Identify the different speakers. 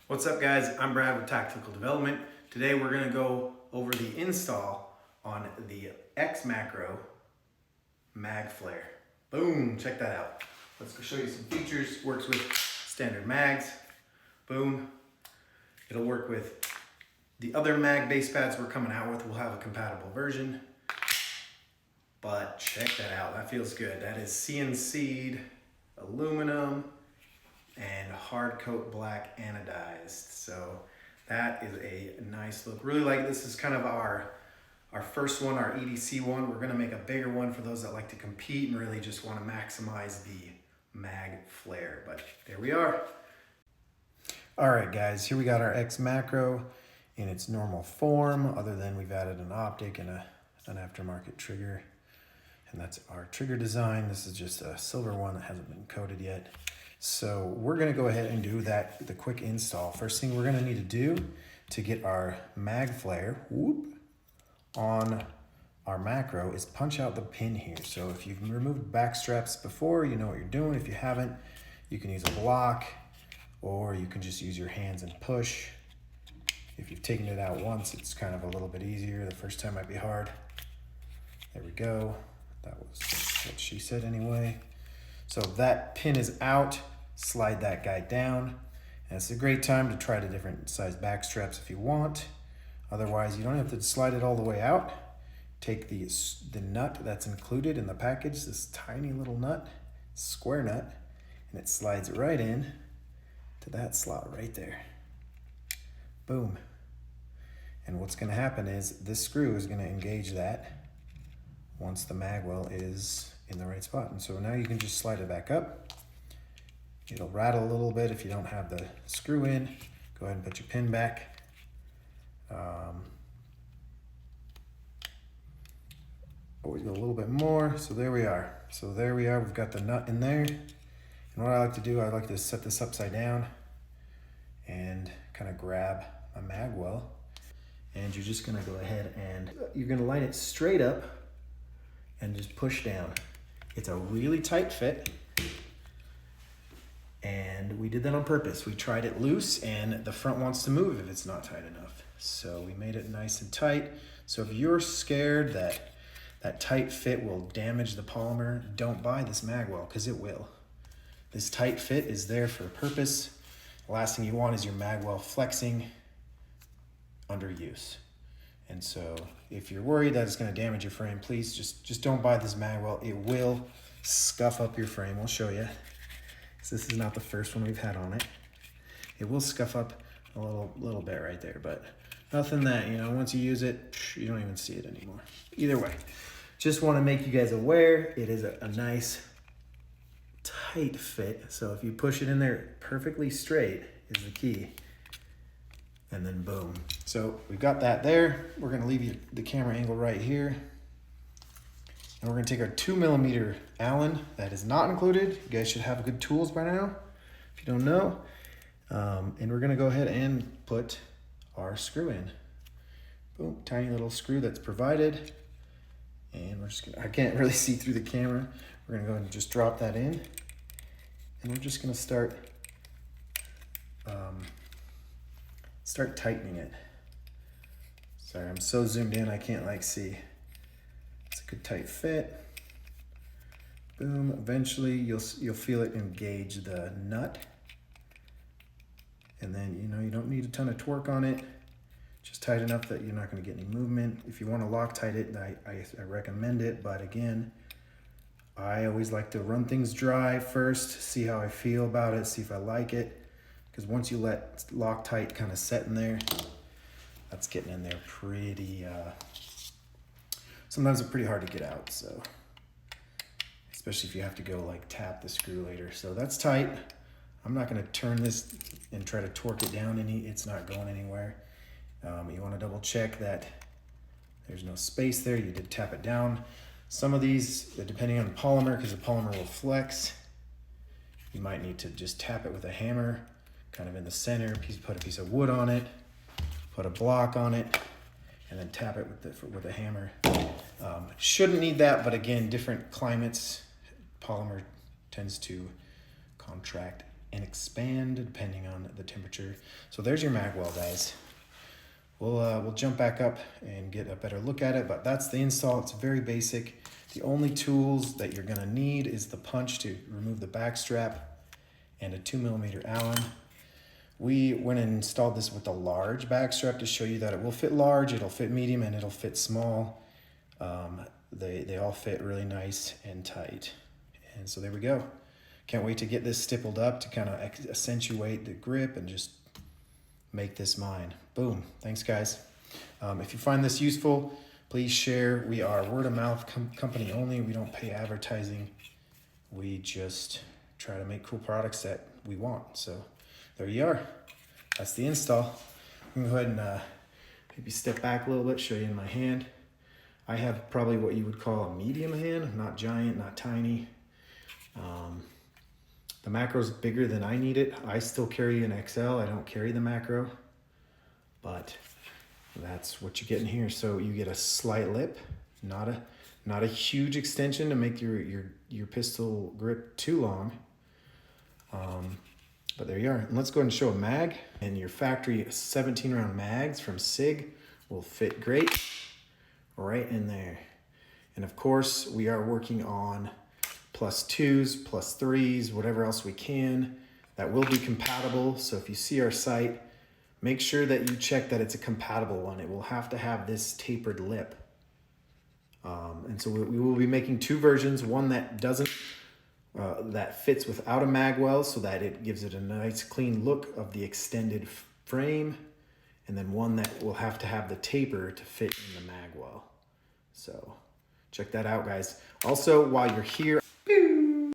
Speaker 1: What's up guys, I'm Brad with Tactical Development. Today we're going to go over the install on the XMacro mag flare. Boom, check that out. Let's go show you some features. Works with standard mags. Boom. It'll work with the other mag base pads we're coming out with. We'll have a compatible version. But check that out, that feels good. That is CNC'd aluminum and hard coat black anodized. So that is a nice look. Really like, this is kind of our first one, our EDC one. We're gonna make a bigger one for those that like to compete and really just wanna maximize the mag flare, but there we are. All right guys, here we got our XMacro in its normal form, other than we've added an optic and an aftermarket trigger. And that's our trigger design. This is just a silver one that hasn't been coated yet. So we're gonna go ahead and do the quick install. First thing we're gonna need to do to get our mag flare on our macro is punch out the pin here. So if you've removed back straps before, you know what you're doing. If you haven't, you can use a block or you can just use your hands and push. If you've taken it out once, it's kind of a little bit easier. The first time might be hard. There we go. That was what she said anyway. So that pin is out, slide that guy down. And it's a great time to try the different size back straps if you want. Otherwise, you don't have to slide it all the way out. Take the nut that's included in the package, this tiny little nut, square nut, and it slides right in to that slot right there. Boom. And what's gonna happen is this screw is gonna engage that once the Magwell is in the right spot. And so now you can just slide it back up. It'll rattle a little bit if you don't have the screw in. Go ahead and put your pin back. Always go a little bit more. So there we are. So there we are, we've got the nut in there. And what I like to do, I like to set this upside down and kind of grab a Magwell. And you're just gonna go ahead and you're gonna line it straight up and just push down. It's a really tight fit. And we did that on purpose. We tried it loose and the front wants to move if it's not tight enough. So we made it nice and tight. So if you're scared that that tight fit will damage the polymer, don't buy this Magwell, because it will. This tight fit is there for a purpose. The last thing you want is your Magwell flexing under use. And so if you're worried that it's gonna damage your frame, please just don't buy this Magwell. It will scuff up your frame. We'll show you. So this is not the first one we've had on it. It will scuff up a little bit right there, but nothing that, you know, once you use it, you don't even see it anymore. Either way, just wanna make you guys aware, it is a nice tight fit. So if you push it in there perfectly straight is the key. And then boom. So we've got that there. We're gonna leave you the camera angle right here. And we're gonna take our 2mm Allen. That is not included. You guys should have good tools by now, if you don't know. And we're gonna go ahead and put our screw in. Boom, tiny little screw that's provided. And we're just gonna, I can't really see through the camera. We're gonna go ahead and just drop that in. And we're just gonna start tightening it. Sorry, I'm so zoomed in, I can't like see. It's a good tight fit. Boom, eventually you'll feel it engage the nut. And then, you know, you don't need a ton of torque on it. Just tight enough that you're not gonna get any movement. If you wanna Loctite it, I recommend it, but again, I always like to run things dry first, see how I feel about it, see if I like it. Because once you let Loctite kind of set in there, that's getting in there pretty, sometimes it's pretty hard to get out, so. Especially if you have to go like tap the screw later. So that's tight. I'm not gonna turn this and try to torque it down it's not going anywhere. You wanna double check that there's no space there, you did tap it down. Some of these, depending on the polymer, because the polymer will flex, you might need to just tap it with a hammer, kind of in the center, put a piece of wood on it, put a block on it, and then tap it with a hammer. Shouldn't need that, but again, different climates, polymer tends to contract and expand depending on the temperature. So there's your Magwell, guys. We'll jump back up and get a better look at it, but that's the install. It's very basic. The only tools that you're gonna need is the punch to remove the back strap and a 2mm Allen. We went and installed this with a large back strap to show you that it will fit large, it'll fit medium, and it'll fit small. They all fit really nice and tight. And so there we go. Can't wait to get this stippled up to kind of accentuate the grip and just make this mine. Boom. Thanks, guys. If you find this useful, please share. We are word of mouth company only. We don't pay advertising. We just try to make cool products that we want. So there you are. That's the install. I'm gonna go ahead and maybe step back a little bit, show you in my hand. I have probably what you would call a medium hand, not giant, not tiny. The macro's bigger than I need it. I still carry an XL. I don't carry the macro, but that's what you get in here. So you get a slight lip, not a huge extension to make your pistol grip too long. But there you are. And let's go ahead and show a mag. And your factory 17 round mags from SIG will fit great right in there. And of course, we are working on +2s, +3s, whatever else we can that will be compatible. So if you see our site, make sure that you check that it's a compatible one. It will have to have this tapered lip. And so we will be making 2 versions, one that doesn't, that fits without a Magwell so that it gives it a nice clean look of the extended frame, and then one that will have to have the taper to fit in the Magwell. So check that out, guys. Also, while you're here,